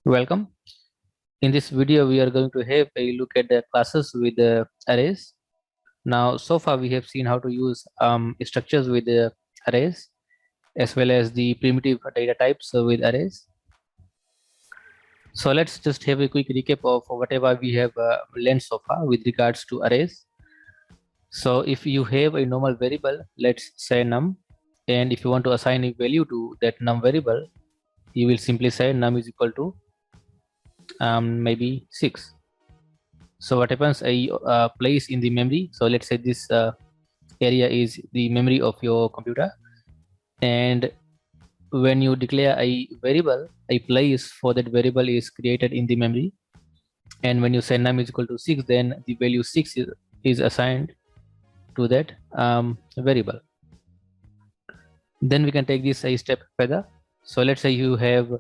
Welcome. In this video, we are going to have a look at the classes with the arrays. Now, so far we have seen how to use structures with the arrays as well as the primitive data types with arrays. So let's just have a quick recap of whatever we have learned so far with regards to arrays. So if you have a normal variable, let's say num, and if you want to assign a value to that num variable, you will simply say num is equal to maybe 6. So what happens, a place in the memory, so let's say this area is the memory of your computer, and when you declare a variable, a place for that variable is created in the memory, and when you say num is equal to 6, then the value 6 is assigned to that variable. Then we can take this a step further. So let's say you have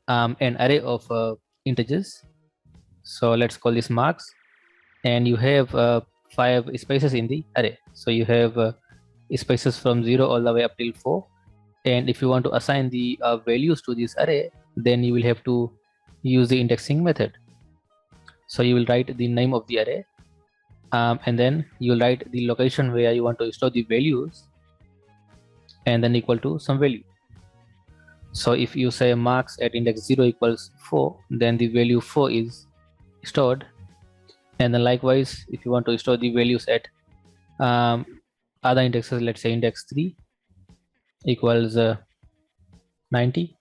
an array of integers, so let's call this marks, and you have 5 spaces in the array. So you have spaces from 0 all the way up till 4, and if you want to assign the values to this array, then you will have to use the indexing method. So you will write the name of the array, and then you will write the location where you want to store the values, and then equal to some value. So if you say marks at index 0 equals 4, then the value 4 is stored, and then likewise if you want to store the values at other indexes, let's say index 3 equals 90,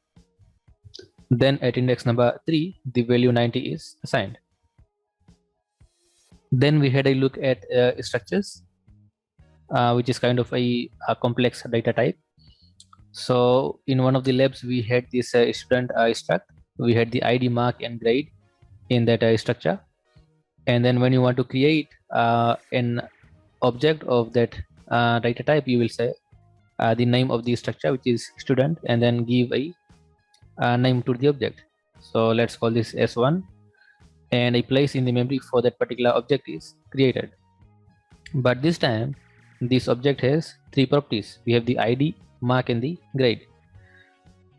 then at index number 3 the value 90 is assigned. Then we had a look at structures, which is kind of a complex data type. So in one of the labs we had this student struct, we had the ID, mark and grade in that structure, and then when you want to create an object of that data type, you will say the name of the structure, which is student, and then give a name to the object. So let's call this S1, and a place in the memory for that particular object is created. But this time this object has 3 properties. We have the ID, mark and the grade.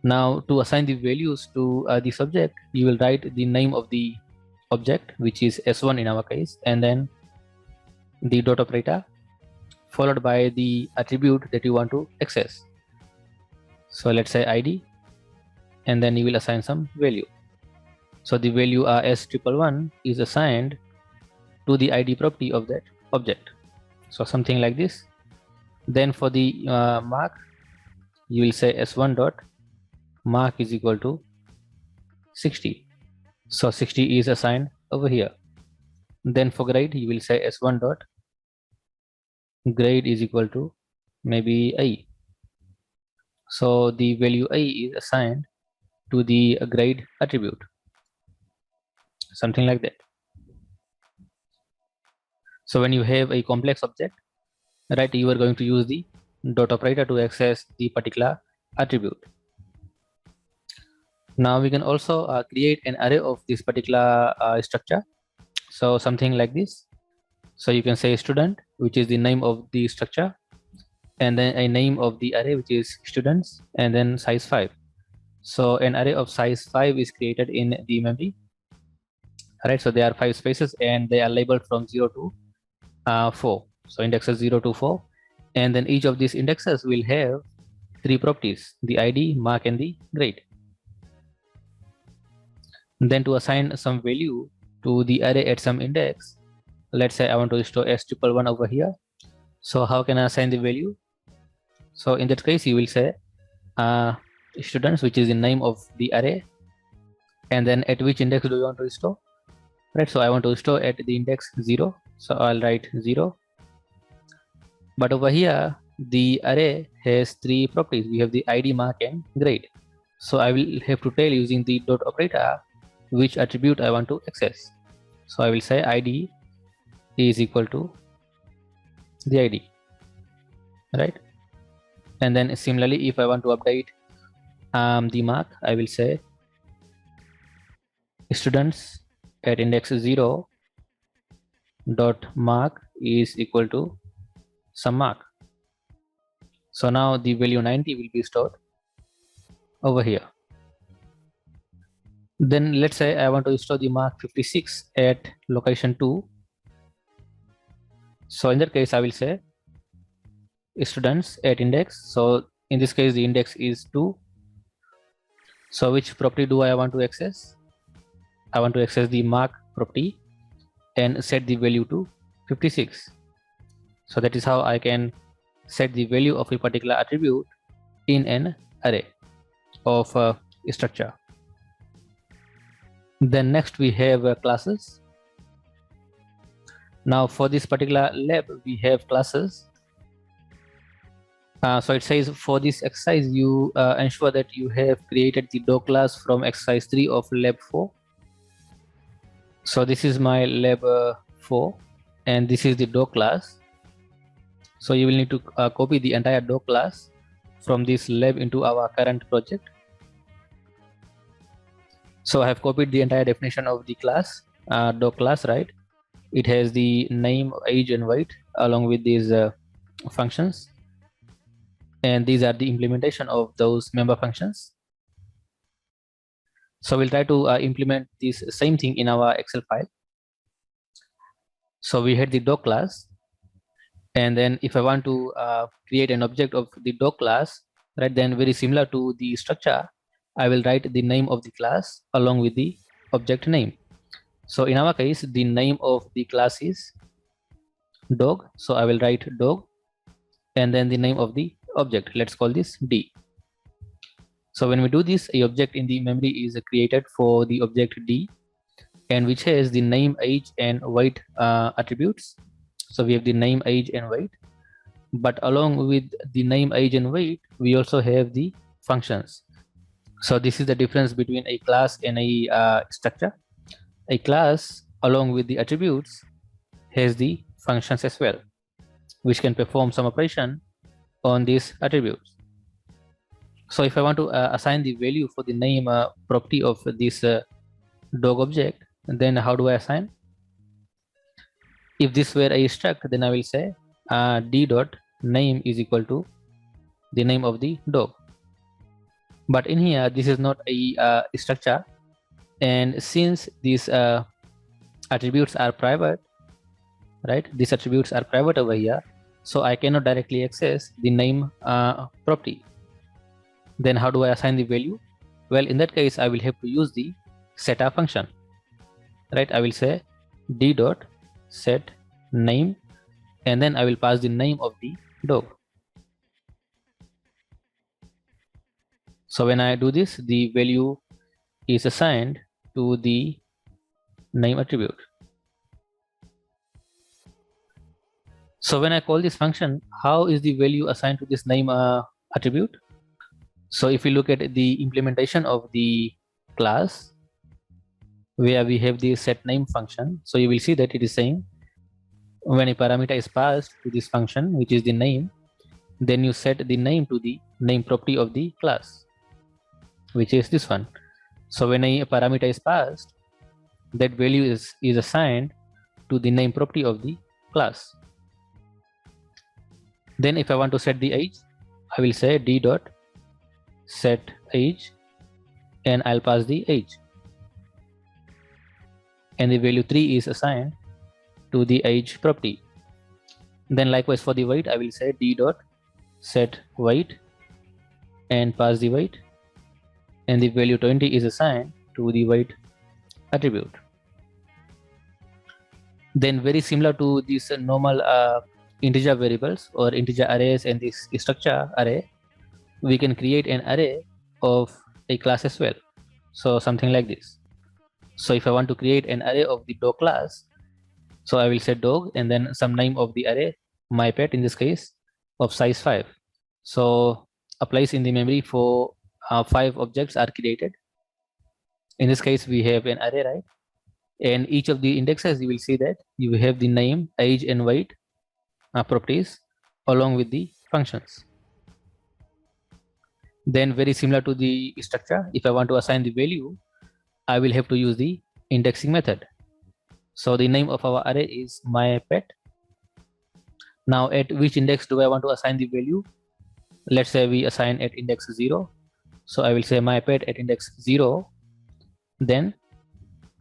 Now to assign the values to this object, you will write the name of the object, which is S1 in our case, and then the dot operator followed by the attribute that you want to access. So let's say ID, and then you will assign some value. So the value S111 is assigned to the ID property of that object. So something like this. Then for the mark, you will say S1 dot mark is equal to 60. So 60 is assigned over here. Then for grade, you will say S1 dot grade is equal to maybe A. So the value A is assigned to the grade attribute, something like that. So when you have a complex object, right, you are going to use the dot operator to access the particular attribute. Now we can also create an array of this particular structure. So something like this. So you can say student, which is the name of the structure, and then a name of the array, which is students, and then size 5. So an array of size 5 is created in the memory. Alright, so there are 5 spaces and they are labeled from 0 to 4. So indexes 0 to 4, and then each of these indexes will have 3 properties: the ID, mark and the grade. Then to assign some value to the array at some index, let's say I want to store S111 over here. So how can I assign the value? So in that case, you will say students, which is the name of the array, and then at which index do you want to store, right? So I want to store at the index 0, so I'll write 0. But over here the array has 3 properties. We have the ID, mark and grade. So I will have to tell using the dot operator which attribute I want to access. So I will say ID is equal to the ID, right? And then similarly, if I want to update the mark, I will say students at index 0 dot mark is equal to some mark. So now the value 90 will be stored over here. Then let's say I want to store the mark 56 at location 2. So in that case, I will say students at index. So in this case, the index is 2. So which property do I want to access? I want to access the mark property and set the value to 56. So that is how I can set the value of a particular attribute in an array of a structure. Then next we have classes. Now for this particular lab we have classes. So it says for this exercise you ensure that you have created the dog class from exercise 3 of lab 4. So this is my lab 4 and this is the dog class. So you will need to copy the entire dog class from this lab into our current project. So I have copied the entire definition of the class, dog class, right? It has the name, age and weight along with these functions. And these are the implementation of those member functions. So we'll try to implement this same thing in our Excel file. So we had the dog class. And then if I want to create an object of the dog class, right, then very similar to the structure, I will write the name of the class along with the object name. So in our case, the name of the class is dog. So I will write dog and then the name of the object. Let's call this D. So when we do this, a object in the memory is created for the object D and which has the name, age and weight attributes. So we have the name, age and weight, but along with the name, age and weight, we also have the functions. So this is the difference between a class and a structure. A class along with the attributes has the functions as well, which can perform some operation on these attributes. So if I want to assign the value for the name property of this dog object, then how do I assign? If this were a struct, then I will say d dot name is equal to the name of the dog. But in here, this is not a structure, and since these attributes are private, right? These attributes are private over here, so I cannot directly access the name property. Then how do I assign the value? Well, in that case, I will have to use the setup function, right? I will say d dot set name, and then I will pass the name of the dog. So when I do this, the value is assigned to the name attribute. So when I call this function, how is the value assigned to this name attribute? So if we look at the implementation of the class where we have the set name function, so you will see that it is saying when a parameter is passed to this function, which is the name, then you set the name to the name property of the class, which is this one. So when a parameter is passed, that value is assigned to the name property of the class. Then if I want to set the age, I will say d dot set age and I'll pass the age, and the value 3 is assigned to the age property. Then likewise for the weight, I will say d dot set weight and pass the weight, and the value 20 is assigned to the weight attribute. Then very similar to these normal integer variables or integer arrays and this structure array, we can create an array of a class as well. So something like this. So if I want to create an array of the dog class, so I will say dog and then some name of the array, my pet in this case, of size 5. So a place in the memory for 5 objects are created. In this case, we have an array, right? And each of the indexes, you will see that you have the name, age and weight properties along with the functions. Then very similar to the structure, if I want to assign the value, I will have to use the indexing method. So the name of our array is my pet. Now at which index do I want to assign the value? Let's say we assign at index 0. So I will say my pet at index 0 Then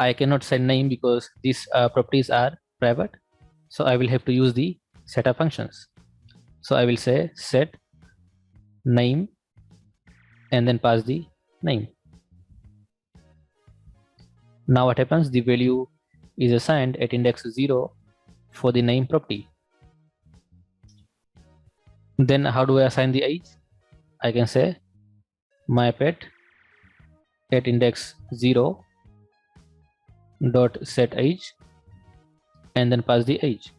I cannot set name because these properties are private, so I will have to use the setup functions. So I will say set name and then pass the name. Now what happens, the value is assigned at index 0 for the name property. Then how do I assign the age? I can say my pet at index 0 dot set age and then pass the age.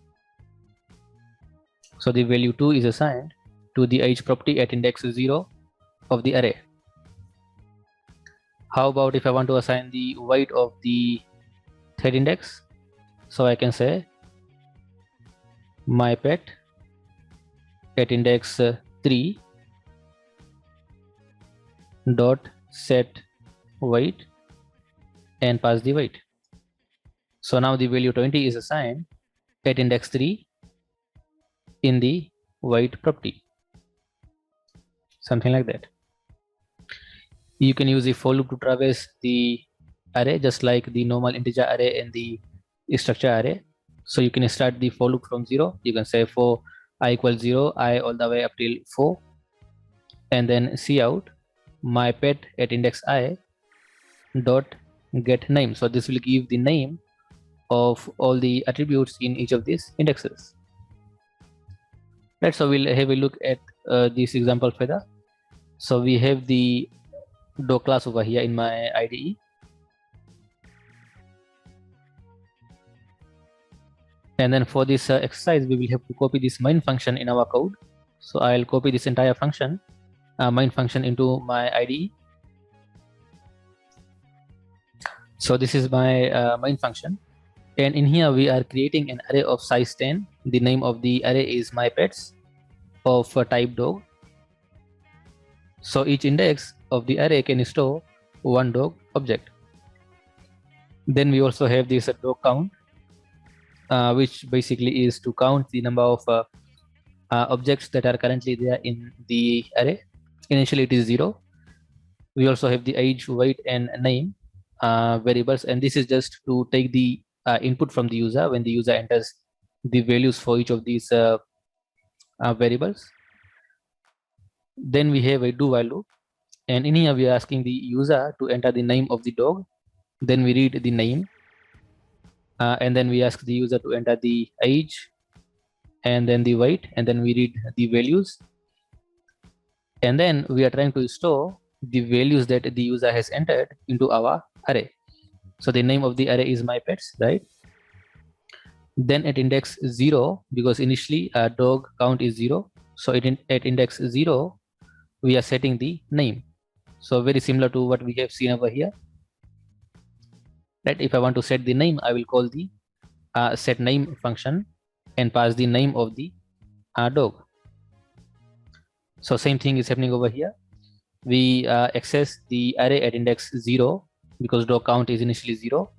So the value 2 is assigned to the age property at index 0 of the array. How about if I want to assign the weight of the third index? So I can say my pet at index 3 dot set weight and pass the weight. So now the value 20 is assigned at index 3 in the weight property, something like that. You can use the for loop to traverse the array just like the normal integer array and the structure array. So you can start the for loop from 0. You can say for I equals 0, I all the way up till 4, and then cout my pet at index I dot get name. So this will give the name of all the attributes in each of these indexes. Right, so we'll have a look at this example further. So we have the dog class over here in my IDE. And then for this exercise, we will have to copy this main function in our code. So I'll copy this entire function, main function, into my IDE. So this is my main function. And in here, we are creating an array of size 10. The name of the array is my pets of type dog. So each index of the array can store one dog object. Then we also have this dog count, which basically is to count the number of objects that are currently there in the array. Initially it is 0. We also have the age, weight, and name variables, and this is just to take the input from the user when the user enters the values for each of these variables. Then we have a do while loop, and in here we are asking the user to enter the name of the dog. Then we read the name, and then we ask the user to enter the age and then the weight, and then we read the values. And then we are trying to store the values that the user has entered into our array. So the name of the array is my pets, right? Then at index 0, because initially dog count is 0, so at index 0 we are setting the name. So very similar to what we have seen over here, right? If I want to set the name, I will call the set name function and pass the name of the dog. So same thing is happening over here. We access the array at index 0 because dog count is initially 0.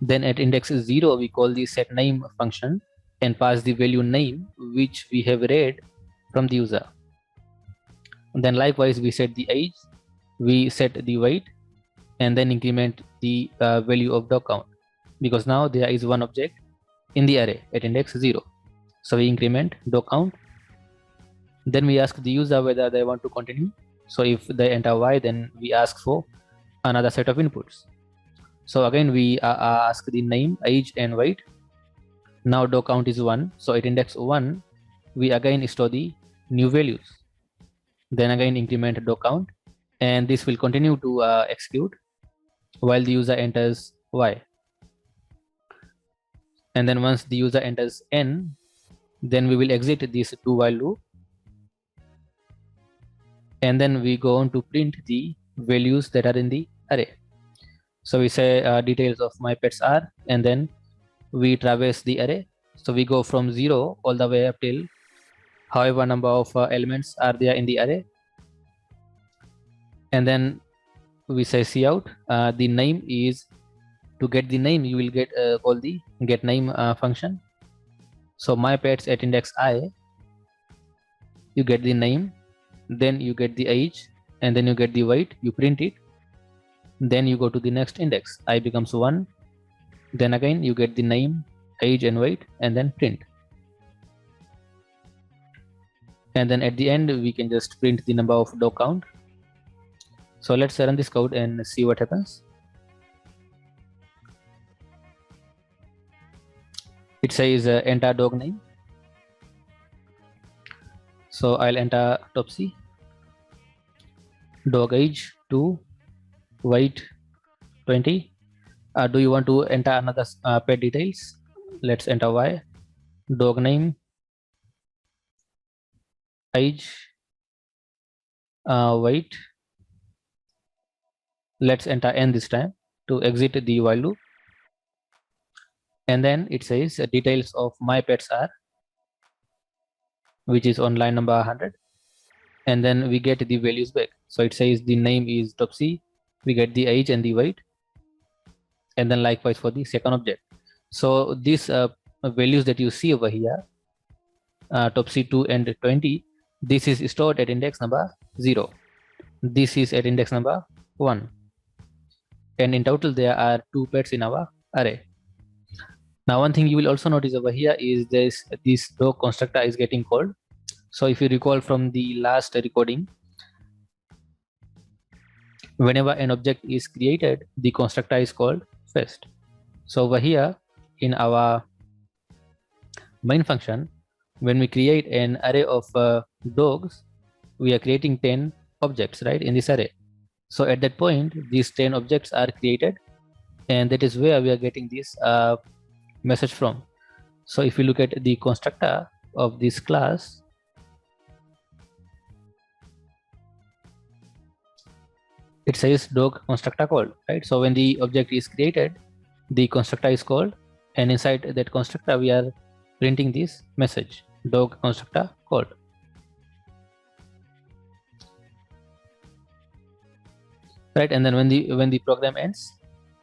Then at index 0 we call the set name function and pass the value name which we have read from the user. And then likewise we set the age, we set the weight, and then increment the value of dog count, because now there is one object in the array at index 0. So we increment dog count. Then we ask the user whether they want to continue. So if they enter y, then we ask for another set of inputs. So again we ask the name, age, and weight. Now dog count is 1, so at index 1 we again store the new values. Then again increment dog count, and this will continue to execute while the user enters y. And then once the user enters n, then we will exit this do while loop, and then we go on to print the values that are in the array. So we say details of my pets are, and then we traverse the array. So we go from 0 all the way up till however number of elements are there in the array, and then we say cout. The name is, to get the name you will get call the get name function. So my pets at index I, you get the name, then you get the age, and then you get the weight, you print it. Then you go to the next index, I becomes 1, then again you get the name, age and weight, and then print. And then at the end we can just print the number of dog count. So let's run this code and see what happens. It says enter dog name. So I'll enter Topsy, dog age 2, weight 20. Do you want to enter another pet details? Let's enter Y, dog name, age, weight. Let's enter N this time to exit the while loop. And then it says details of my pets are, which is on line number 100. And then we get the values back. So it says the name is Topsy, we get the age and the weight, and then likewise for the second object. So these values that you see over here, Topsy 2 and 20, this is stored at index number 0. This is at index number 1. And in total there are 2 pets in our array. Now one thing you will also notice over here is this dog constructor is getting called. So if you recall from the last recording, whenever an object is created, the constructor is called first. So over here in our main function, when we create an array of dogs, we are creating 10 objects, right, in this array. So at that point, these 10 objects are created, and that is where we are getting this message from. So if you look at the constructor of this class, it says dog constructor called, right? So when the object is created, the constructor is called, and inside that constructor we are printing this message, dog constructor called. Right, and then when the program ends,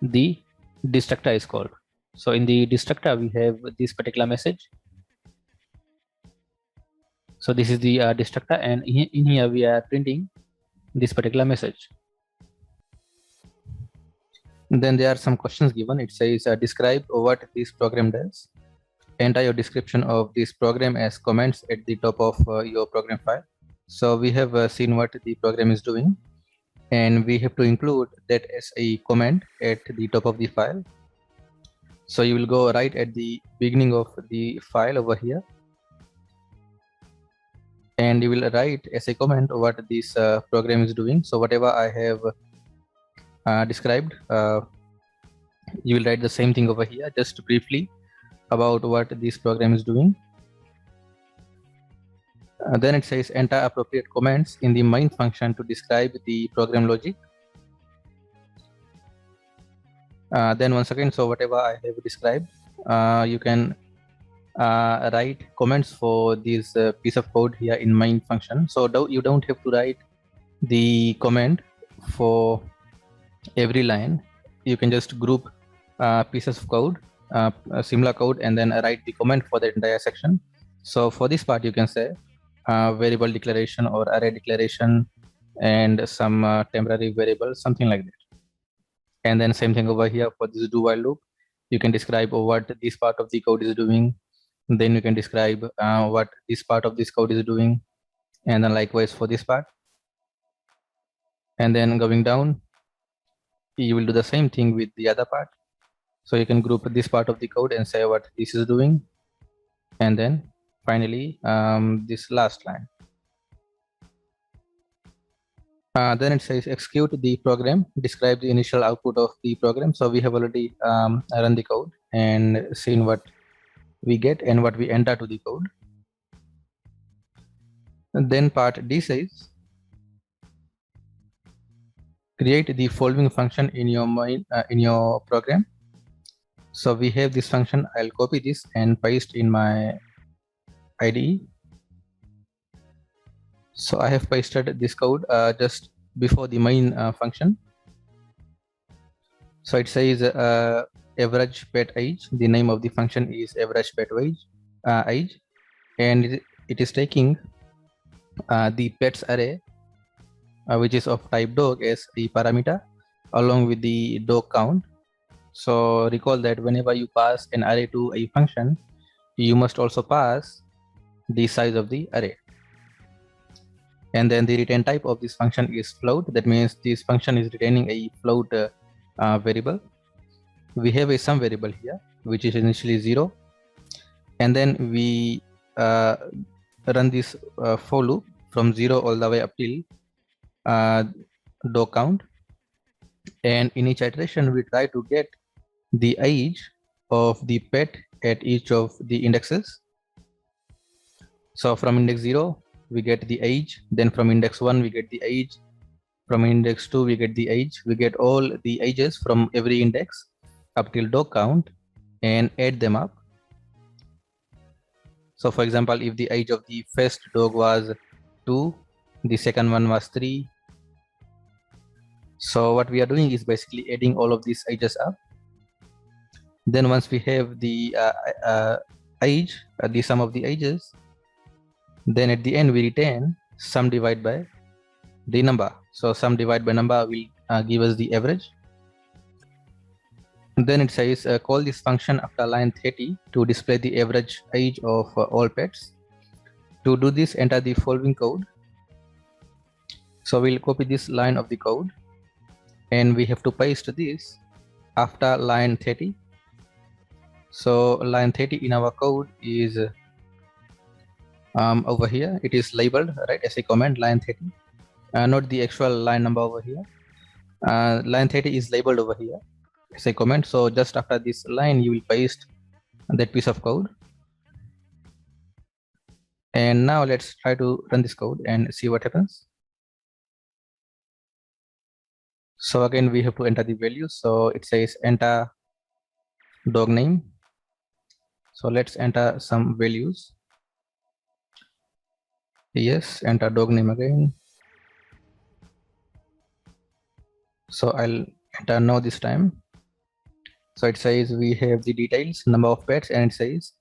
the destructor is called. So in the destructor we have this particular message. So this is the destructor, and in here we are printing this particular message. Then there are some questions given. It says describe what this program does. Enter your description of this program as comments at the top of your program file. So we have seen what the program is doing, and we have to include that as a comment at the top of the file. So you will go right at the beginning of the file over here, and you will write as a comment what this program is doing. So whatever I have described, you will write the same thing over here, just briefly about what this program is doing. Then it says enter appropriate comments in the main function to describe the program logic. Then once again, so whatever I have described, you can write comments for this piece of code here in main function. So you don't have to write the comment for every line. You can just group pieces of code, similar code, and then write the comment for the entire section. So for this part, you can say variable declaration or array declaration and some temporary variable, something like that. And then same thing over here for this do while loop. You can describe what this part of the code is doing. Then you can describe what this part of this code is doing, and then likewise for this part. And then going down, you will do the same thing with the other part. So you can group this part of the code and say what this is doing, and then finally this last line. Then it says execute the program, describe the initial output of the program. So we have already run the code and seen what we get and what we enter to the code. And then part D says create the following function in your program. So we have this function. I'll copy this and paste in my IDE. So I have pasted this code just before the main function. So it says average pet age. The name of the function is average pet age, and it is taking the pets array, which is of type dog, as a parameter. along with the dog count. So recall that whenever you pass an array to a function, you must also pass the size of the array. And then the return type of this function is float. That means this function is returning a float variable. We have a sum variable here, which is initially 0. And then we run this for loop from 0 all the way up till dog count. And in each iteration, we try to get the age of the pet at each of the indexes. So from index 0, we get the age. Then from index 1, we get the age. From index 2, we get the age. We get all the ages from every index up till dog count and add them up. So for example, if the age of the first dog was 2, the second one was 3. So what we are doing is basically adding all of these ages up. Then once we have the age, the sum of the ages, then at the end we return sum divided by the number. So sum divided by number will give us the average. Then it says call this function after line 30 to display the average age of all pets. To do this, enter the following code. So we'll copy this line of the code and we have to paste this after line 30. So line 30 in our code is over here. It is labeled right as a comment, line 30, not the actual line number over here. Line 30 is labeled over here as a comment. So just after this line, you will paste that piece of code. And now let's try to run this code and see what happens. So again, we have to enter the values. So it says enter dog name. So let's enter some values. Yes, enter dog name again. So I'll enter no this time. So it says we have the details, number of pets, and it says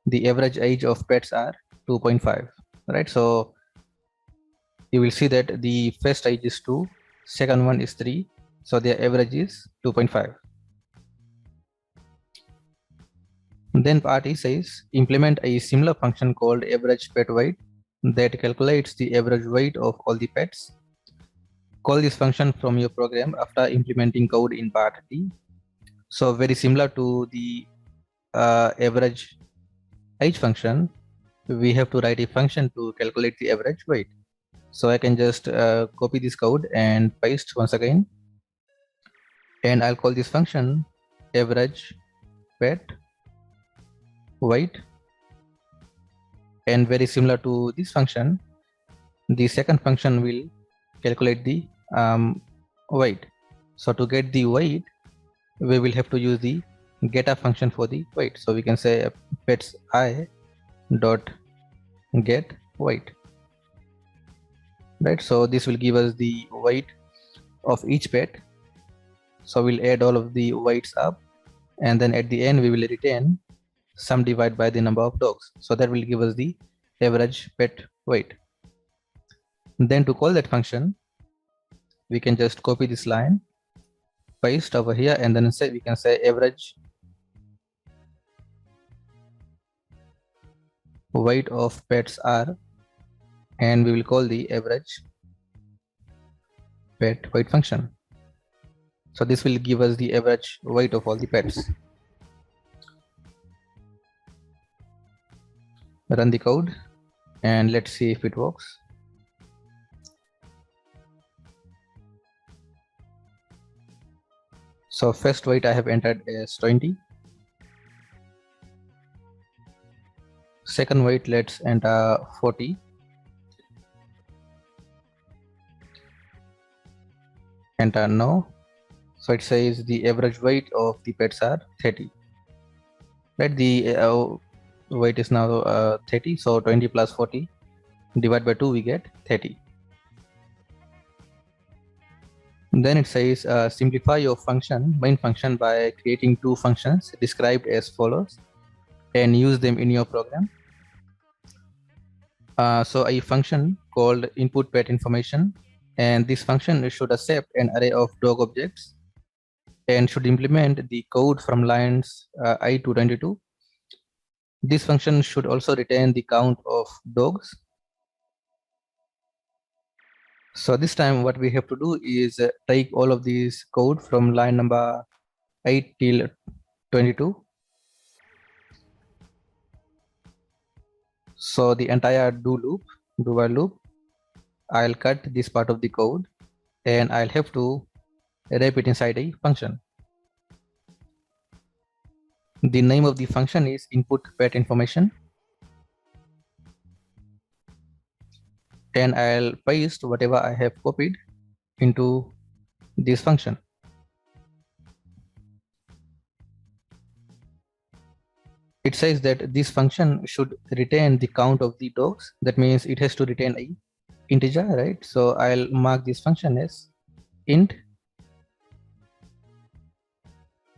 the average age of pets are 2.5, right? So you will see that the first age is 2, second one is 3. So their average is 2.5. Then part E says implement a similar function called average pet weight that calculates the average weight of all the pets. Call this function from your program after implementing code in part D. So very similar to the average age function, we have to write a function to calculate the average weight. So I can just copy this code and paste once again. And I'll call this function average pet weight. And very similar to this function, the second function will calculate the weight. So to get the weight, we will have to use the getter function for the weight. So we can say pets I dot get weight, right? So this will give us the weight of each pet. So we'll add all of the weights up, and then at the end we will return sum divided by the number of dogs. So that will give us the average pet weight. Then to call that function, we can just copy this line, paste over here, and then we can say average weight of pets are, and we will call the average pet weight function. So this will give us the average weight of all the pets. Run the code and let's see if it works. So first weight I have entered as 20. Second weight, let's enter 40. Enter no. So it says the average weight of the pets are 30. Right, the weight is now 30. So 20 plus 40 divided by 2, we get 30. Then it says simplify your main function by creating two functions described as follows and use them in your program. So a function called input pet information, and this function should accept an array of dog objects and should implement the code from lines I to 22. This function should also retain the count of dogs. So this time what we have to do is take all of these code from line number 8 till 22. So the entire do while loop, I'll cut this part of the code and I'll have to wrap it inside a function. The name of the function is input pet information, and I'll paste whatever I have copied into this function. It says that this function should retain the count of the dogs. That means it has to retain a integer, right? So I'll mark this function as int.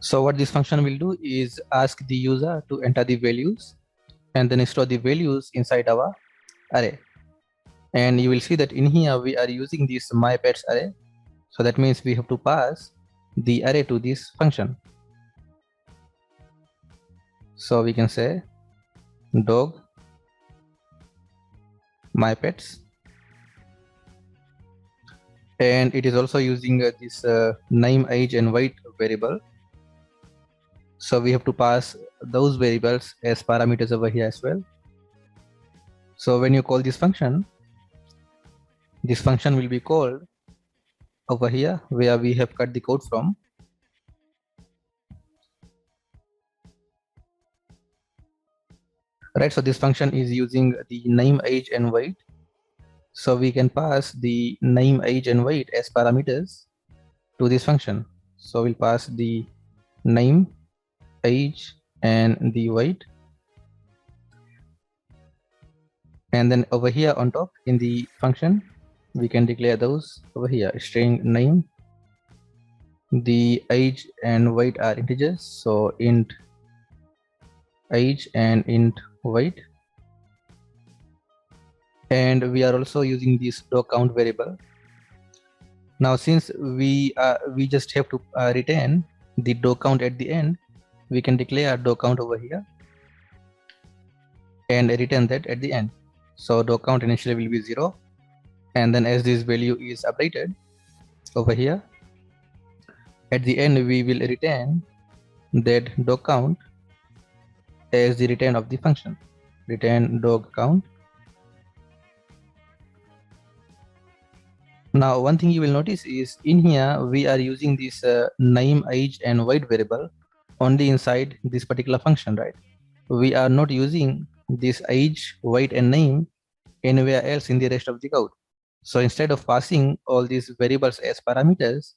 So what this function will do is ask the user to enter the values and then store the values inside our array. And you will see that in here we are using this mypets array. So that means we have to pass the array to this function. So we can say dog mypets, and it is also using this name, age and weight variable. So we have to pass those variables as parameters over here as well. So when you call this function will be called over here where we have cut the code from. Right, so this function is using the name, age and weight. So we can pass the name, age and weight as parameters to this function. So we'll pass the name, age and the weight. And then over here on top in the function, we can declare those over here. String name, the age and weight are integers, so int age and int weight. And we are also using this dog count variable. Now since we just have to retain the dog count at the end, we can declare dog count over here and return that at the end. So dog count initially will be 0, and then as this value is updated over here, at the end we will return that dog count as the return of the function, return dog count. Now one thing you will notice is in here we are using this name, age and weight variable only inside this particular function, right? We are not using this age, weight and name anywhere else in the rest of the code. So instead of passing all these variables as parameters,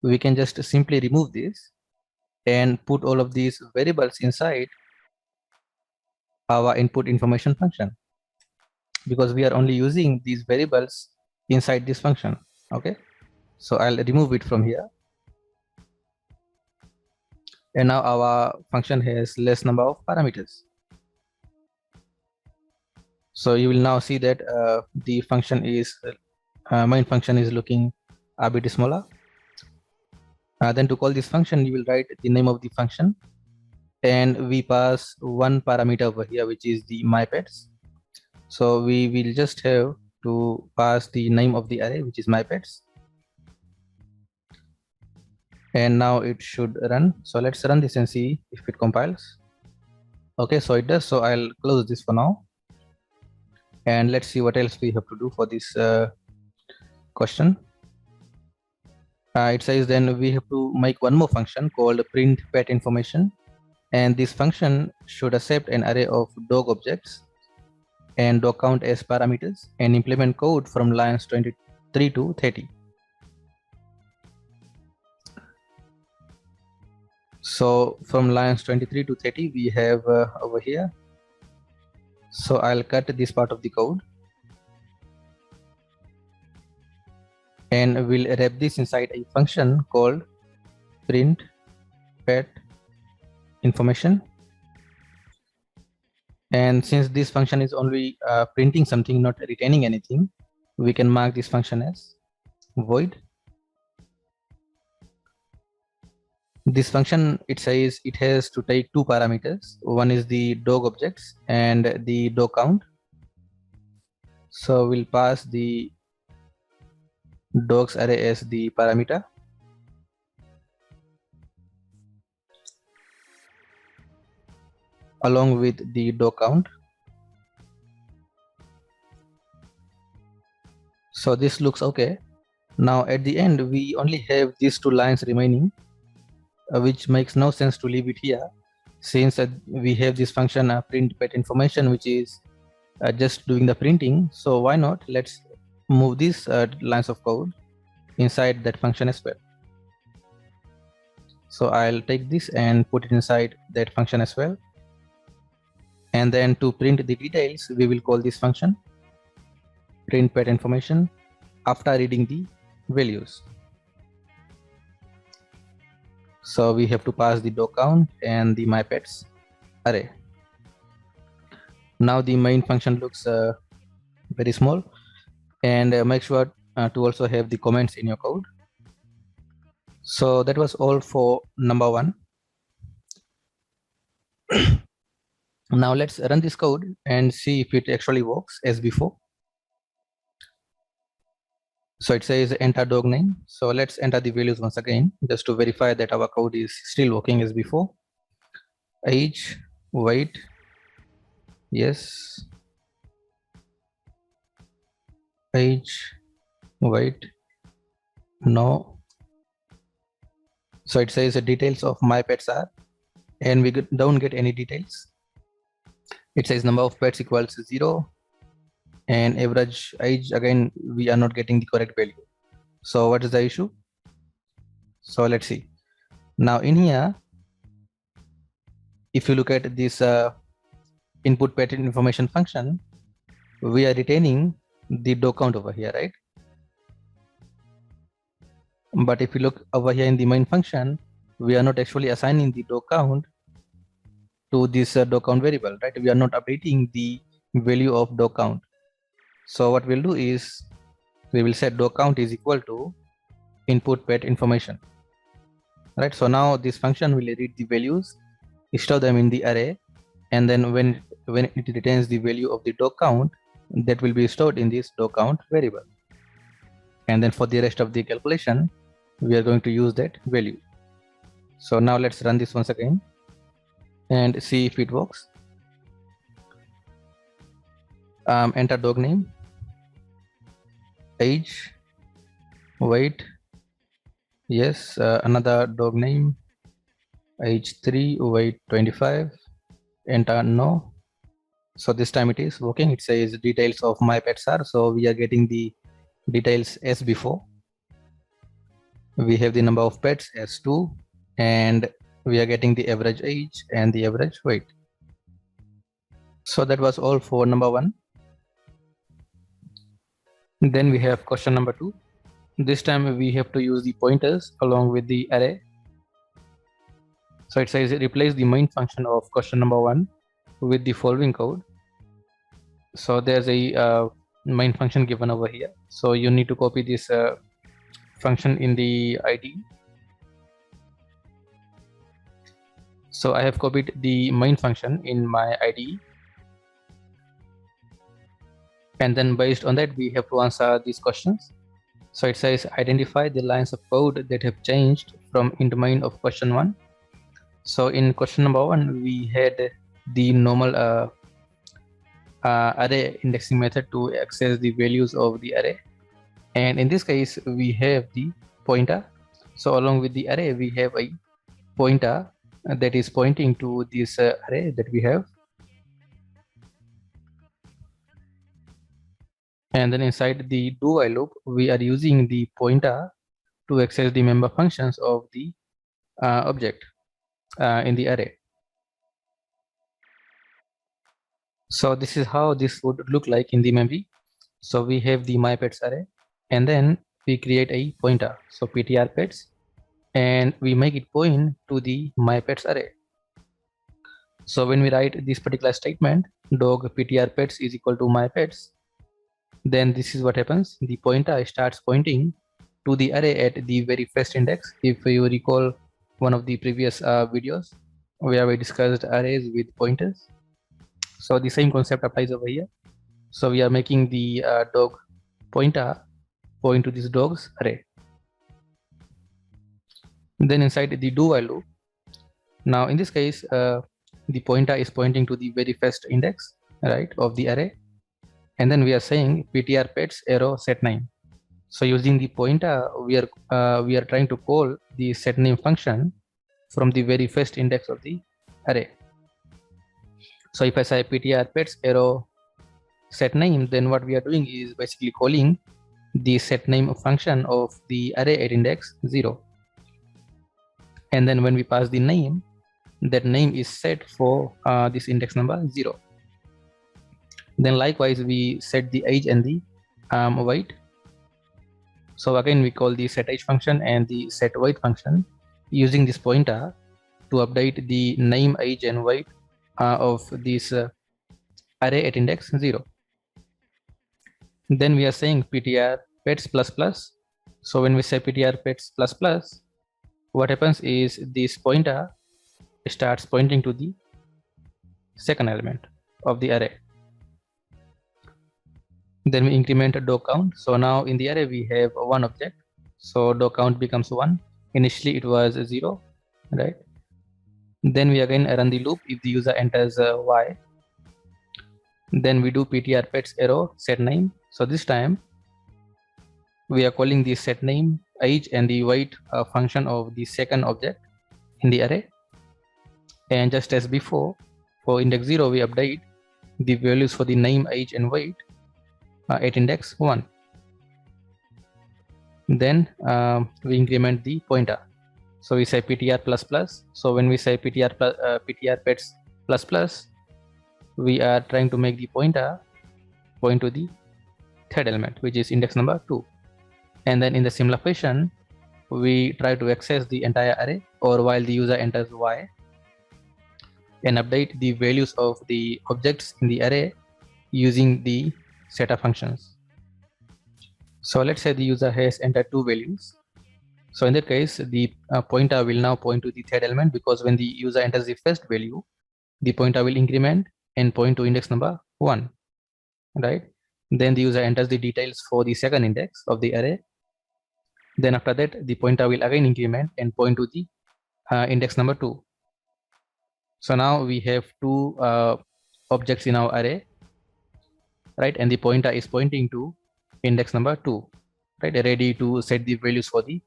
we can just simply remove this and put all of these variables inside our input information function, because we are only using these variables inside this function. Okay, so I'll remove it from here, and now our function has less number of parameters. So you will now see that the function is main function is looking a bit smaller. Then to call this function, you will write the name of the function, and we pass one parameter over here, which is the mypets. So we will just have to pass the name of the array, which is mypets. And now it should run. So let's run this and see if it compiles. Okay, so it does. So I'll close this for now. And let's see what else we have to do for this question. It says then we have to make one more function called print pet information. And this function should accept an array of dog objects and dog count as parameters and implement code from lines 23 to 30. So from lines 23 to 30 we have over here. So I'll cut this part of the code and we'll wrap this inside a function called print pet information. And since this function is only printing something, not retaining anything, we can mark this function as void. This function, it says it has to take two parameters. One is the dog objects and the dog count. So we'll pass the dogs array as the parameter. Along with the dog count. So this looks okay. Now at the end, we only have these two lines remaining, which makes no sense to leave it here, since we have this function print pet information, which is just doing the printing. So why not, let's move these lines of code inside that function as well. So I'll take this and put it inside that function as well. And then to print the details, we will call this function print pet information after reading the values. So we have to pass the dog count and the mypets array. Now the main function looks very small, and make sure to also have the comments in your code. So that was all for number one. Now let's run this code and see if it actually works as before. So it says enter dog name. So let's enter the values once again, just to verify that our code is still working as before. Age, weight, yes. Age, weight, no. So it says the details of my pets are, and we don't get any details. It says number of pets equals 0, and average age, again we are not getting the correct value. So what is the issue? So let's see. Now in here, if you look at this input pet information function, we are retaining the dog count over here, right? But if you look over here in the main function, we are not actually assigning the dog count to this dog count variable, right? We are not updating the value of dog count. So what we'll do is we will set dog count is equal to input pet information, right? So now this function will read the values, store them in the array, and then when it retains the value of the dog count, that will be stored in this dog count variable. And then for the rest of the calculation, we are going to use that value. So now let's run this once again and see if it works. Enter dog name, age, weight, yes, another dog name, age 3, weight 25, enter no. So this time it is working. It says details of my pets are, so we are getting the details as before. We have the number of pets as 2, and we are getting the average age and the average weight. So that was all for number one. Then we have question number 2. This time we have to use the pointers along with the array. So it says replace the main function of question number 1 with the following code. So there's a main function given over here. So you need to copy this function in the IDE. So I have copied the main function in my IDE. And then based on that, we have to answer these questions. So it says identify the lines of code that have changed from int main of question 1. So in question number 1, we had the normal array indexing method to access the values of the array. And in this case, we have the pointer. So along with the array, we have a pointer that is pointing to this array that we have. And then inside the do while loop, we are using the pointer to access the member functions of the object in the array. So this is how this would look like in the memory. So we have the mypets array, and then we create a pointer, so ptr pets, and we make it point to the mypets array. So when we write this particular statement, dog ptr pets is equal to mypets, then this is what happens. The pointer starts pointing to the array at the very first index. If you recall, one of the previous videos where we discussed arrays with pointers. So the same concept applies over here. So we are making the dog pointer point to this dog's array. Then inside the do while loop, now in this case the pointer is pointing to the very first index, right, of the array, and then we are saying ptr pets arrow set name. So using the pointer we are trying to call the set name function from the very first index of the array. So if I say ptr pets arrow set name, then what we are doing is basically calling the set name function of the array at index 0, and then when we pass the name, that name is set for this index number 0. Then likewise we set the age and the weight. So again we call the set age function and the set weight function using this pointer to update the name, age and weight of this array at index 0. Then we are saying ptr pets plus plus. So when we say ptr pets plus plus, what happens is this pointer starts pointing to the second element of the array. Then we increment dog count. So now in the array we have one object, so dog count becomes 1. Initially it was 0, right? Then we again run the loop if the user enters y. Then we do ptr pets arrow set name. So this time we are calling the set name, age and the weight function of the second object in the array. And just as before, for index 0 we update the values for the name, age and weight at index 1. Then we increment the pointer. So we say ptr plus plus. So when we say ptr pets plus plus, we are trying to make the pointer point to the third element, which is index number 2. And then in the similar fashion, we try to access the entire array or while the user enters y, and update the values of the objects in the array using the setup functions. So let's say the user has entered 2 values. So in that case, the pointer will now point to the third element, because when the user enters the first value, the pointer will increment and point to index number 1, right? Then the user enters the details for the second index of the array. Then after that, the pointer will again increment and point to the index number 2. So now we have 2 objects in our array, right? And the pointer is pointing to index number 2, right? Ready to set the values for the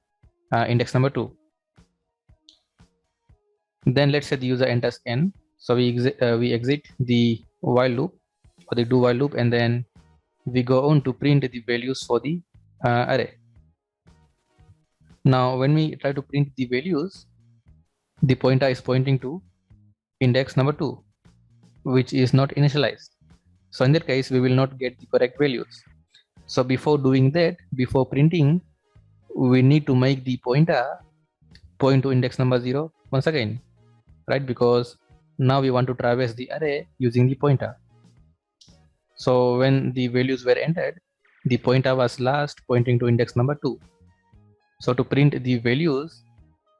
index number 2. Then let's say the user enters n. So we exit the while loop or the do while loop, and then we go on to print the values for the array. Now when we try to print the values, the pointer is pointing to index number 2, which is not initialized. So in that case, we will not get the correct values. So before doing that, before printing, we need to make the pointer point to index number 0 once again, right? Because now we want to traverse the array using the pointer. So when the values were entered, the pointer was last pointing to index number 2. So to print the values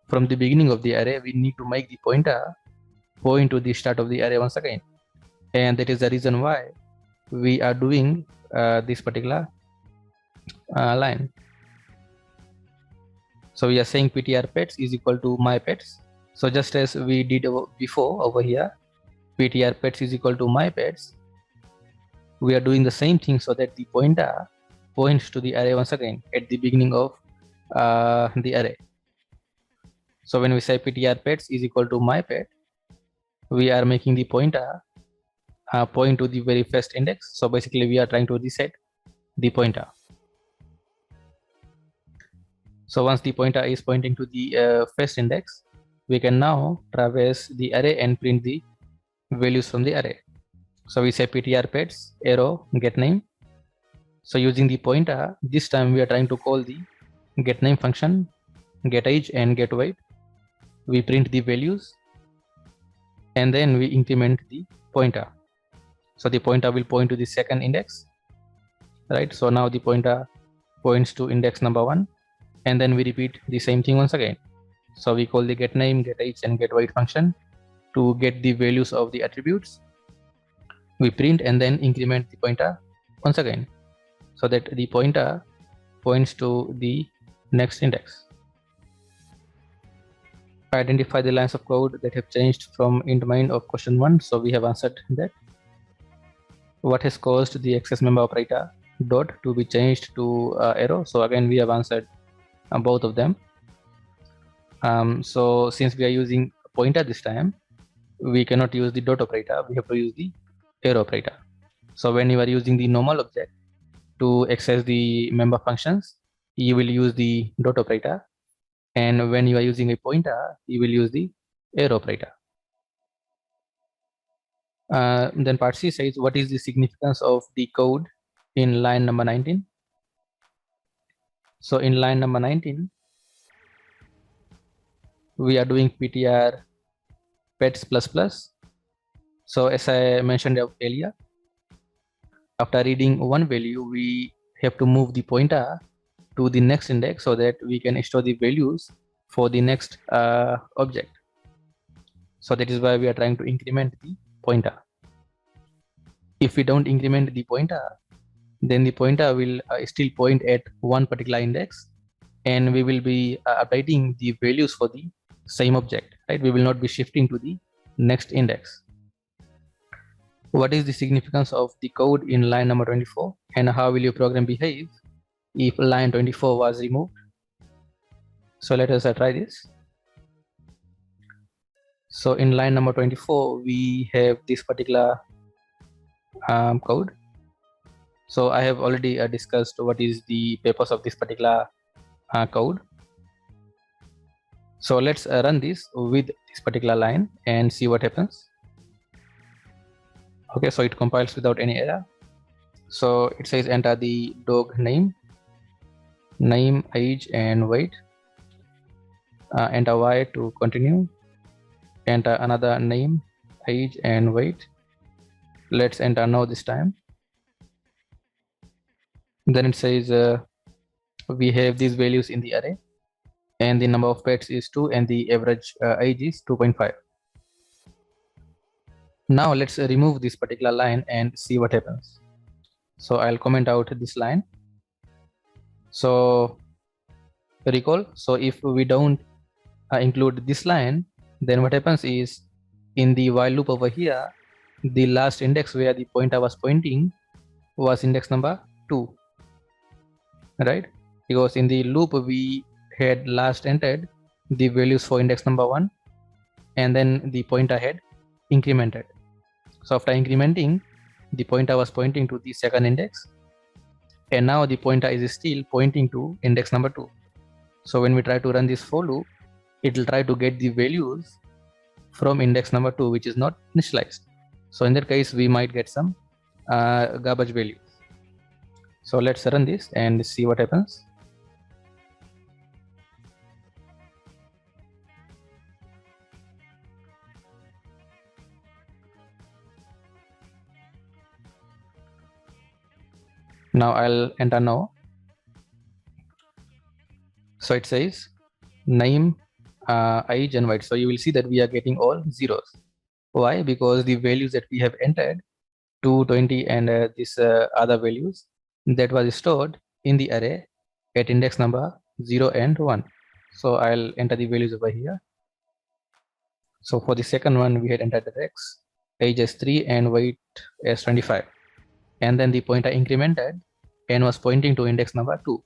from the beginning of the array, we need to make the pointer point to the start of the array once again. And that is the reason why we are doing this particular line. So we are saying ptr pets is equal to my pets. So just as we did before over here, ptr pets is equal to my pets, we are doing the same thing so that the pointer points to the array once again at the beginning of the array. So when we say ptr pets is equal to my pet, we are making the pointer point to the very first index. So basically we are trying to reset the pointer. So once the pointer is pointing to the first index, we can now traverse the array and print the values from the array. So we say ptr pets arrow get name. So using the pointer, this time we are trying to call the get name function, get age and get weight. We print the values and then we increment the pointer. So the pointer will point to the second index, right? So now the pointer points to index number 1, and then we repeat the same thing once again. So we call the getName, getAge, and getWeight function to get the values of the attributes. We print and then increment the pointer once again, so that the pointer points to the next index. Identify the lines of code that have changed from int main of question 1. So we have answered that. What has caused the access member operator dot to be changed to arrow? So again, we have answered both of them. So since we are using pointer this time, we cannot use the dot operator. We have to use the arrow operator. So when you are using the normal object to access the member functions, you will use the dot operator, and when you are using a pointer, you will use the arrow operator. Then part C says, what is the significance of the code in line number 19? So in line number 19, we are doing ptr pets ++. So as I mentioned earlier, after reading one value, we have to move the pointer to the next index so that we can store the values for the next object. So that is why we are trying to increment the pointer. If we don't increment the pointer, then the pointer will still point at one particular index, and we will be updating the values for the same object, right? We will not be shifting to the next index. What is the significance of the code in line number 24, and how will your program behave if line 24 was removed? So let us try this. So in line number 24, we have this particular code. So I have already discussed what is the purpose of this particular code. So let's run this with this particular line and see what happens. Okay, so it compiles without any error. So it says enter the dog name, age, and weight. Enter y to continue. Enter another name, age, and weight. Let's enter no this time. Then it says we have these values in the array, and the number of pets is 2, and the average age is 2.5. Now let's remove this particular line and see what happens. So I'll comment out this line. So recall, so if we don't include this line, then what happens is in the while loop over here, the last index where the pointer was pointing was index number 2, right? Because in the loop we had last entered the values for index number 1, and then the pointer had incremented. So after incrementing, the pointer was pointing to the second index, and now the pointer is still pointing to index number 2. So when we try to run this for loop, it will try to get the values from index number 2, which is not initialized. So in that case, we might get some garbage values. So let's run this and see what happens. Now I'll enter no. So it says name, age, and weight. So you will see that we are getting all zeros. Why? Because the values that we have entered, 2, 20, and this other values, that was stored in the array at index number 0 and 1. So I'll enter the values over here. So for the second one, we had entered the x, age as 3, and weight as 25. And then the pointer incremented and was pointing to index number 2.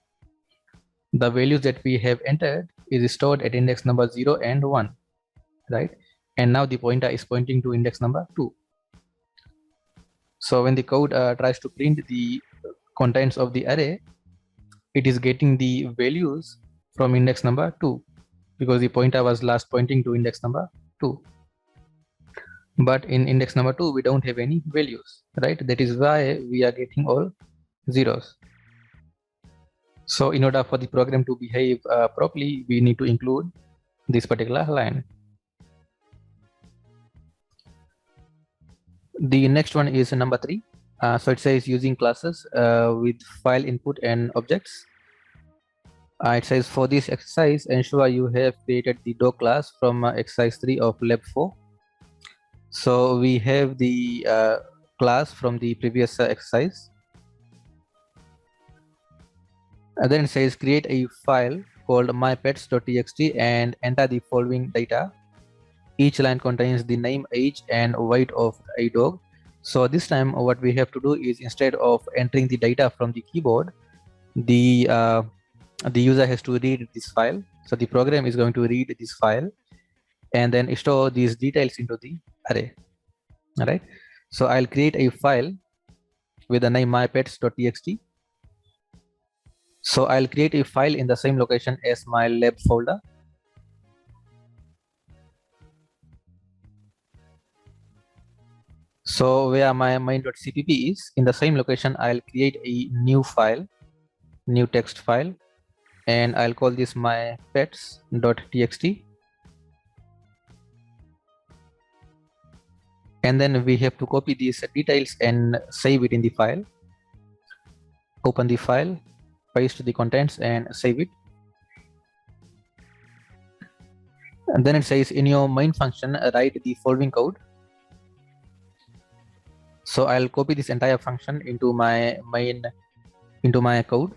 The values that we have entered is stored at index number 0 and 1, right? And now the pointer is pointing to index number 2. So when the code tries to print the contents of the array, it is getting the values from index number 2, because the pointer was last pointing to index number 2. But in index number 2, we don't have any values, right? That is why we are getting all zeros. So in order for the program to behave properly, we need to include this particular line. The next one is number 3. So it says using classes with file input and objects. It says for this exercise, ensure you have created the dog class from exercise 3 of lab 4. So we have the class from the previous exercise. And then it says create a file called mypets.txt and enter the following data. Each line contains the name, age, and weight of a dog. So this time what we have to do is, instead of entering the data from the keyboard, the user has to read this file. So the program is going to read this file and then store these details into the array. All right. So I'll create a file with the name mypets.txt. So I'll create a file in the same location as my lab folder. So where my main.cpp is, in the same location, I'll create a new file, new text file, and I'll call this my pets.txt. And then we have to copy these details and save it in the file. Open the file, paste the contents and save it. And then it says in your main function, write the following code. So I'll copy this entire function into my code.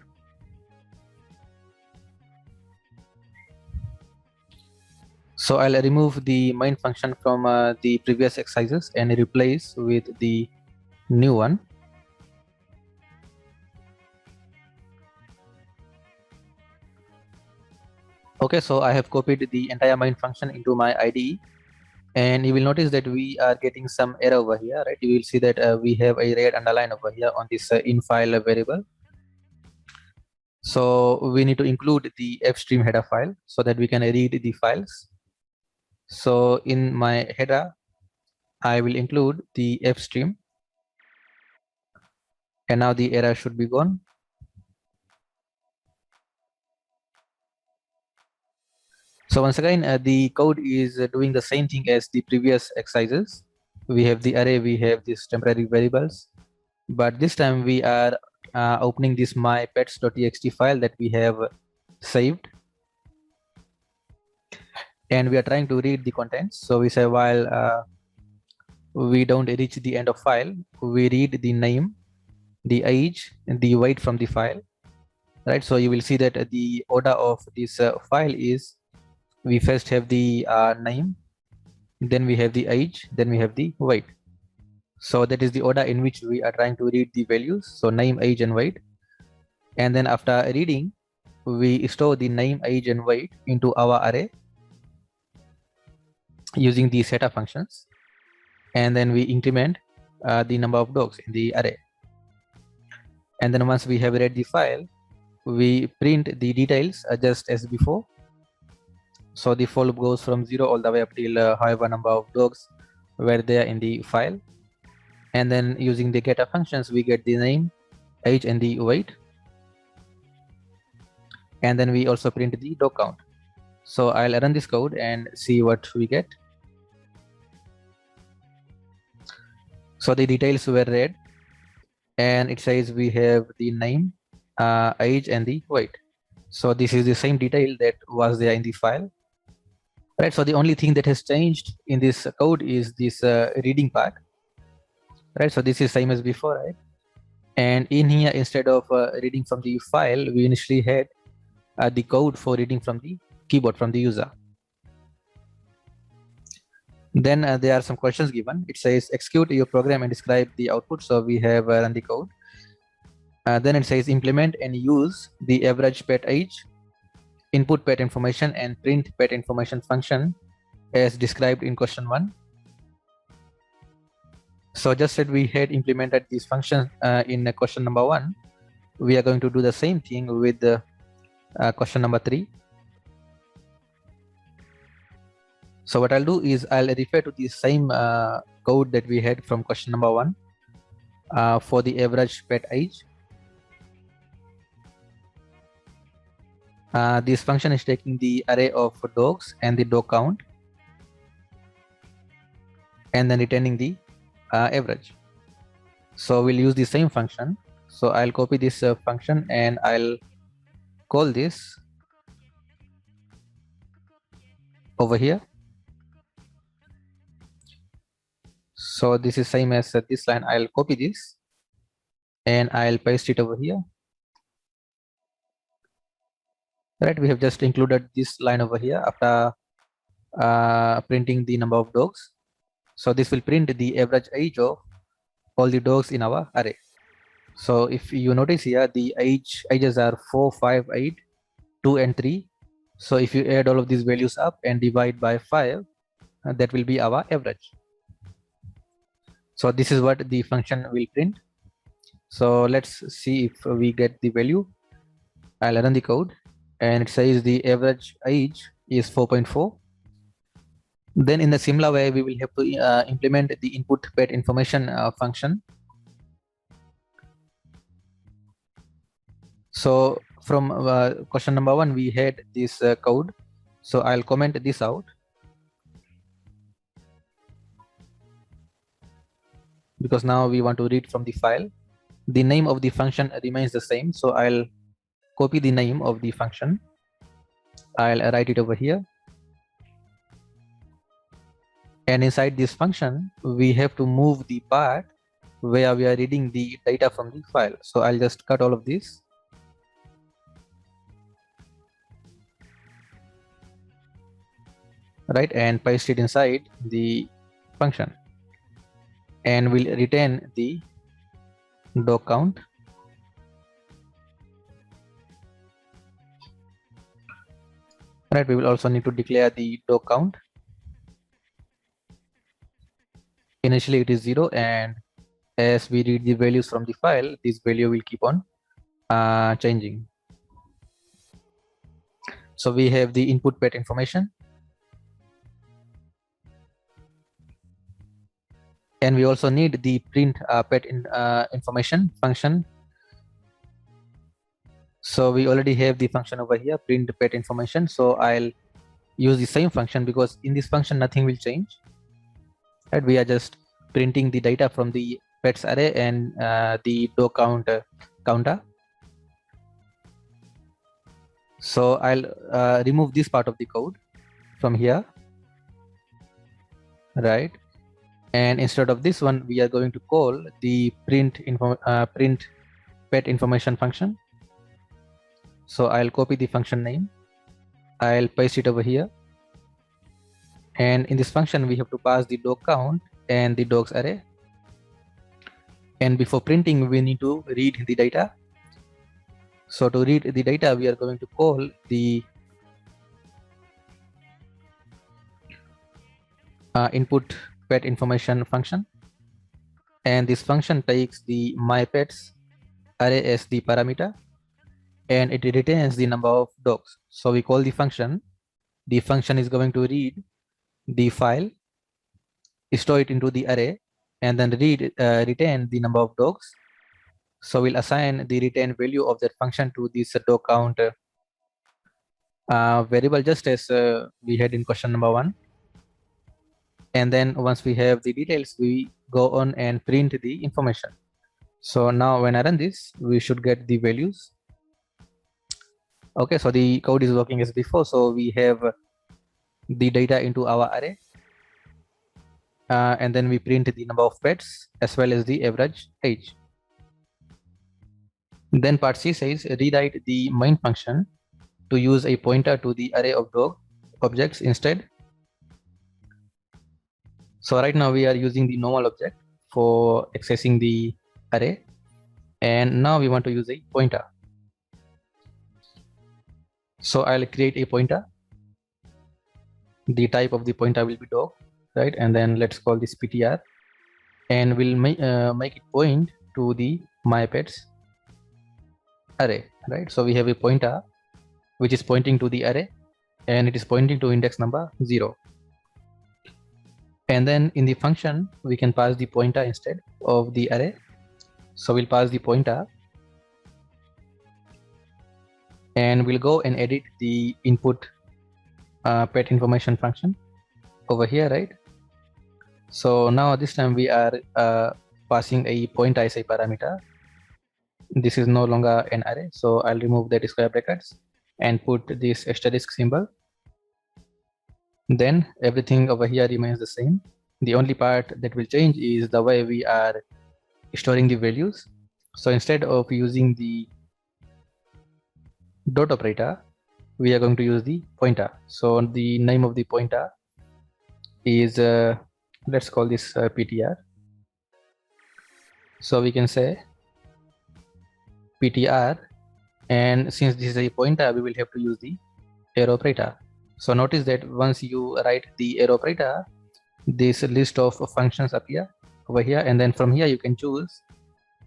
So I'll remove the main function from the previous exercises and replace with the new one. Okay, so I have copied the entire main function into my IDE, and you will notice that we are getting some error over here, right? You will see that we have a red underline over here on this in file variable. So we need to include the fstream header file so that we can read the files. So in my header, I will include the fstream, and now the error should be gone. So once again, the code is doing the same thing as the previous exercises. We have the array, we have these temporary variables, but this time we are opening this mypets.txt file that we have saved, and we are trying to read the contents. So we say while we don't reach the end of file, we read the name, the age, and the weight from the file, right? So you will see that the order of this file is, we first have the name, then we have the age, then we have the weight. So that is the order in which we are trying to read the values. So name, age, and weight. And then after reading, we store the name, age, and weight into our array using the setup functions. And then we increment the number of dogs in the array. And then once we have read the file, we print the details just as before. So the for loop goes from 0 all the way up till however number of dogs were there in the file. And then using the getter functions, we get the name, age, and the weight. And then we also print the dog count. So I'll run this code and see what we get. So the details were read, and it says we have the name, age, and the weight. So this is the same detail that was there in the file. Right, so the only thing that has changed in this code is this reading part, right? So this is same as before, right? And in here, instead of reading from the file, we initially had the code for reading from the keyboard from the user. Then there are some questions given. It says execute your program and describe the output. So we have run the code. Then it says implement and use the average pet age, input pet information, and print pet information function as described in question 1. So just that we had implemented this function in question number 1, we are going to do the same thing with question number 3. So what I'll do is I'll refer to the same code that we had from question number 1 for the average pet age. This function is taking the array of dogs and the dog count and then returning the average. So we'll use the same function. So I'll copy this function and I'll call this over here. So this is same as this line. I'll copy this and I'll paste it over here. Right, we have just included this line over here after printing the number of dogs. So this will print the average age of all the dogs in our array. So if you notice here, the ages are 4, 5, 8, 2 and 3. So if you add all of these values up and divide by 5, that will be our average. So this is what the function will print. So let's see if we get the value. I'll run the code and it says the average age is 4.4. Then in the similar way, we will have to implement the input pet information function. So from question number 1, we had this code. So I'll comment this out because now we want to read from the file. The name of the function remains the same. So I'll copy the name of the function. I'll write it over here. And inside this function, we have to move the part where we are reading the data from the file. So I'll just cut all of this. Right, and paste it inside the function. And we'll retain the dog count. Right, we will also need to declare the dog count. Initially it is 0, and as we read the values from the file, this value will keep on changing. So we have the input pet information, and we also need the print pet information function. So we already have the function over here, print pet information. So I'll use the same function because in this function nothing will change. Right, we are just printing the data from the pets array and the dog counter. So I'll remove this part of the code from here, right? And instead of this one, we are going to call the print pet information function. So I'll copy the function name. I'll paste it over here. And in this function, we have to pass the dog count and the dogs array. And before printing, we need to read the data. So to read the data, we are going to call the input pet information function. And this function takes the mypets array as the parameter, and it retains the number of dogs. So we call the function. The function is going to read the file, store it into the array, and then retain the number of dogs. So we'll assign the retain value of that function to this dog count variable, just as we had in question number 1. And then once we have the details, we go on and print the information. So now when I run this, we should get the values. Okay, so the code is working as before. So we have the data into our array. And then we print the number of pets as well as the average age. Then part C says rewrite the main function to use a pointer to the array of dog objects instead. So right now we are using the normal object for accessing the array, and now we want to use a pointer. So I'll create a pointer. The type of the pointer will be dog, right? And then let's call this ptr, and we'll make it point to the mypets array, right? So we have a pointer which is pointing to the array, and it is pointing to index number 0. And then in the function, we can pass the pointer instead of the array. So we'll pass the pointer, and we'll go and edit the input pet information function over here, right? So now this time we are passing a pointer as a parameter. This is no longer an array, so I'll remove the square brackets and put this asterisk symbol. then everything over here remains the same. The only part that will change is the way we are storing the values. So instead of using the dot operator, we are going to use the pointer. So the name of the pointer is let's call this ptr. So we can say ptr, and since this is a pointer, we will have to use the arrow operator. So notice that once you write the arrow operator, this list of functions appear over here, and then from here you can choose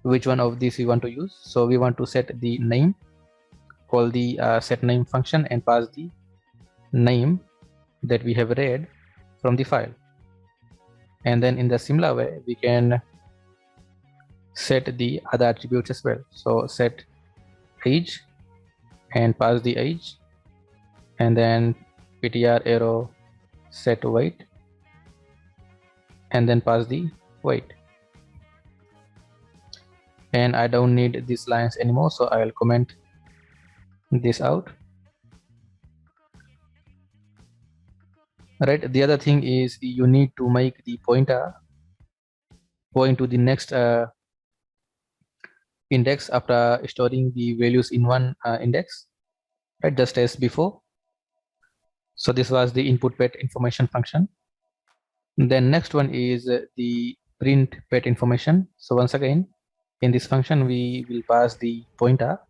which one of these you want to use. So we want to set the name, call the set name function and pass the name that we have read from the file. And then in the similar way, we can set the other attributes as well. So set age and pass the age, and then ptr arrow set weight, and then pass the weight. And I don't need these lines anymore, so I will comment this out. Right, the other thing is you need to make the pointer point to the next index after storing the values in one index, right, just as before. So this was the input pet information function. Then next one is the print pet information. So once again, in this function we will pass the pointer,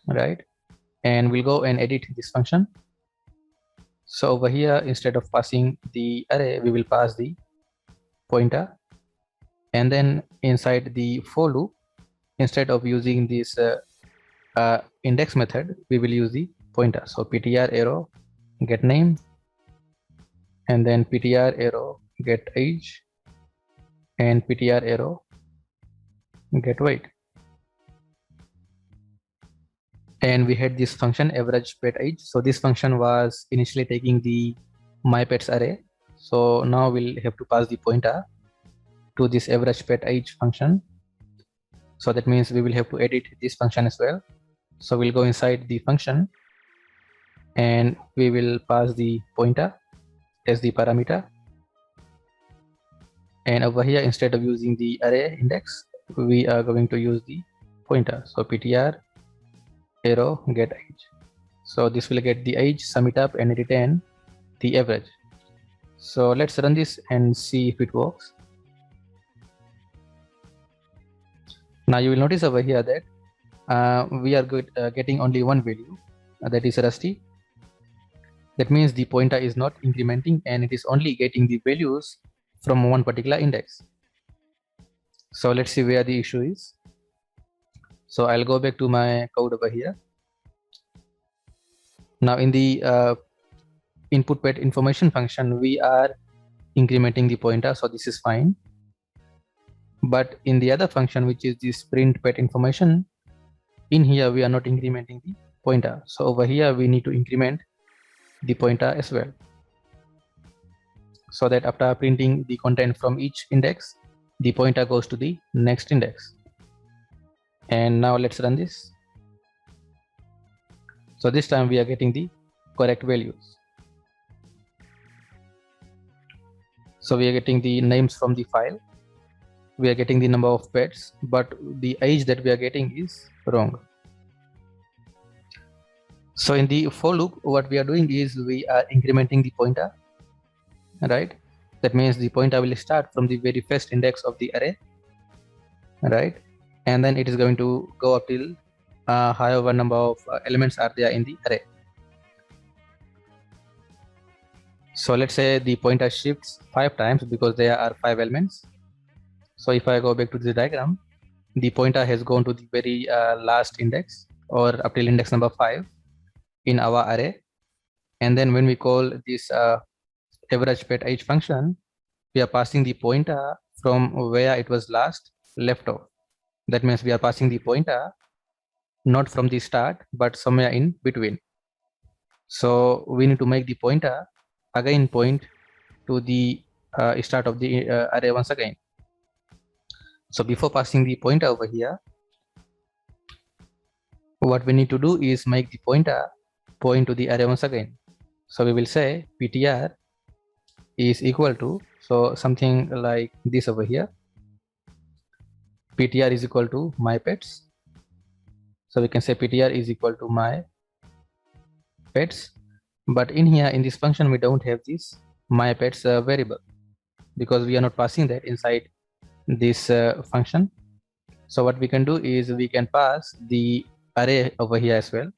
right, and we'll go and edit this function. So over here, instead of passing the array, we will pass the pointer, and then inside the for loop, instead of using this index method, we will use the pointer. So ptr arrow get name, and then ptr arrow get age, and ptr arrow get weight. And we had this function average pet age. So this function was initially taking the my pets array. So now we'll have to pass the pointer to this average pet age function. So that means we will have to edit this function as well. So we'll go inside the function and we will pass the pointer as the parameter. And over here, instead of using the array index, we are going to use the pointer. So ptr arrow get age. So this will get the age, sum it up, and return the average. So let's run this and see if it works. Now you will notice over here that we are getting only one value, that is Rusty. That means the pointer is not incrementing and it is only getting the values from one particular index. So let's see where the issue is. So I'll go back to my code over here. Now in the input pet information function, we are incrementing the pointer, so this is fine. But in the other function, which is this print pet information, in here we are not incrementing the pointer. So over here we need to increment the pointer as well, so that after printing the content from each index, the pointer goes to the next index. And now let's run this. So this time we are getting the correct values. So we are getting the names from the file, we are getting the number of pets, but the age that we are getting is wrong. So in the for loop, what we are doing is we are incrementing the pointer, right? That means the pointer will start from the very first index of the array, right? And then it is going to go up till however number of elements are there in the array. So let's say the pointer shifts 5 times because there are 5 elements. So if I go back to the diagram, the pointer has gone to the very last index, or up till index number 5 in our array. And then when we call this average pet age function, we are passing the pointer from where it was last left off. That means we are passing the pointer not from the start, but somewhere in between. So we need to make the pointer again point to the start of the array once again. So before passing the pointer over here, what we need to do is make the pointer point to the array once again. So we will say ptr is equal to, so something like this over here, ptr is equal to my pets. So we can say ptr is equal to my pets, but in here in this function we don't have this my pets variable, because we are not passing that inside this function. So what we can do is we can pass the array over here as well.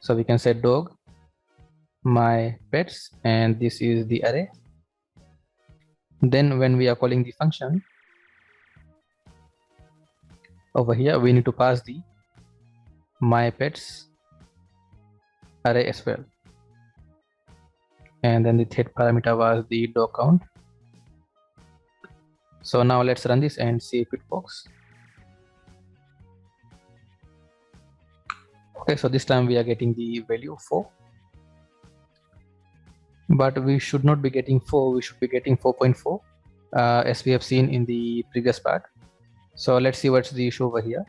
So we can say dog my pets, and this is the array. Then when we are calling the function over here, we need to pass the my pets array as well, and then the third parameter was the dog count. So now let's run this and see if it works. Okay, so this time we are getting the value 4, but we should not be getting 4, we should be getting 4.4 as we have seen in the previous part. So let's see what's the issue over here.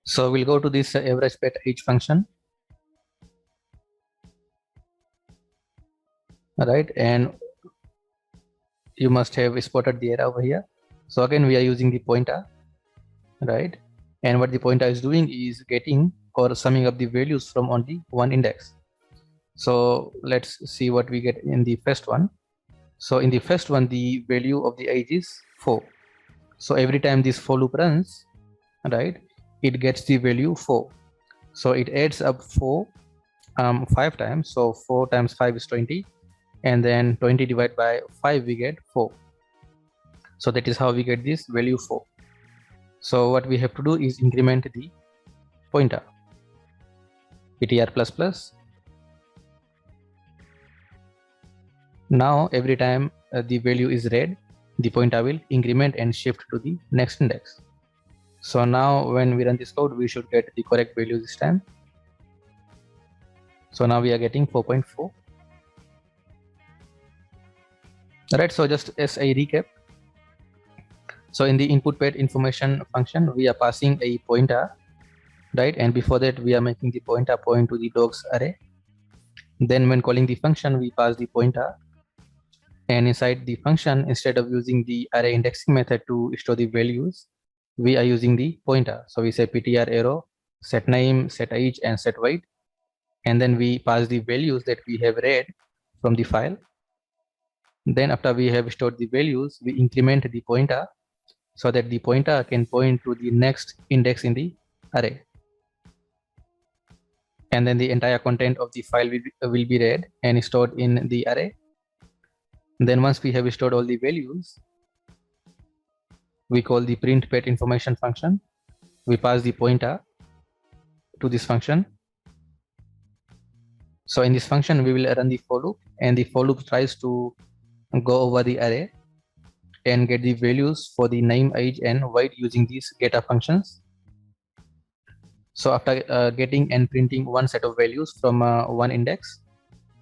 So we'll go to this average pet age function, right? And you must have spotted the error over here. So again we are using the pointer, right? And what the pointer is doing is getting or summing up the values from only one index. So let's see what we get in the first one. So in the first one, the value of the age is 4. So every time this for loop runs, right, it gets the value 4. So it adds up 4 5 times. So 4 times 5 is 20, and then 20 divided by 5 we get 4. So that is how we get this value 4. So what we have to do is increment the pointer, ptr plus plus. Now every time the value is read, the pointer will increment and shift to the next index. So now when we run this code, we should get the correct value this time. So now we are getting 4.4. Alright, so just as a recap, so in the input pet information function, we are passing a pointer, right? And before that, we are making the pointer point to the dogs array. Then when calling the function, we pass the pointer, and inside the function, instead of using the array indexing method to store the values, we are using the pointer. So we say ptr arrow, set name, set age, and set weight, and then we pass the values that we have read from the file. Then after we have stored the values, we increment the pointer so that the pointer can point to the next index in the array, and then the entire content of the file will be read and stored in the array. Then once we have stored all the values, we call the print pet information function. We pass the pointer to this function. So in this function, we will run the for loop, and the for loop tries to go over the array and get the values for the name, age, and weight using these getter functions. So after getting and printing one set of values from one index,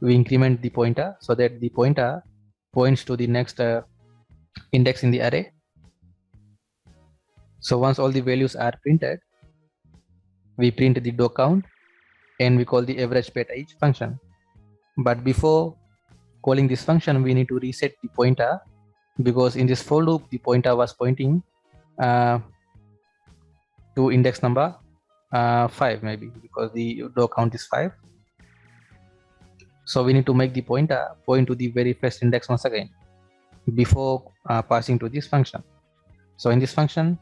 we increment the pointer so that the pointer points to the next index in the array. So once all the values are printed, we print the dog count, and we call the average pet age function. But before calling this function, we need to reset the pointer, because in this for loop, the pointer was pointing to index number 5 maybe, because the dog count is 5. So we need to make the pointer point to the very first index once again before passing to this function. So in this function,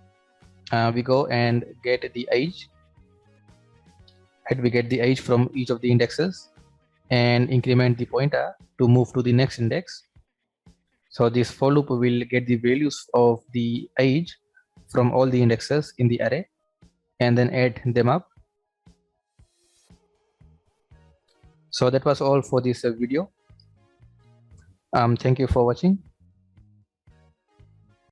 we go and get the age, and we get the age from each of the indexes and increment the pointer to move to the next index. So this for loop will get the values of the age from all the indexes in the array and then add them up. So that was all for this video. Thank you for watching.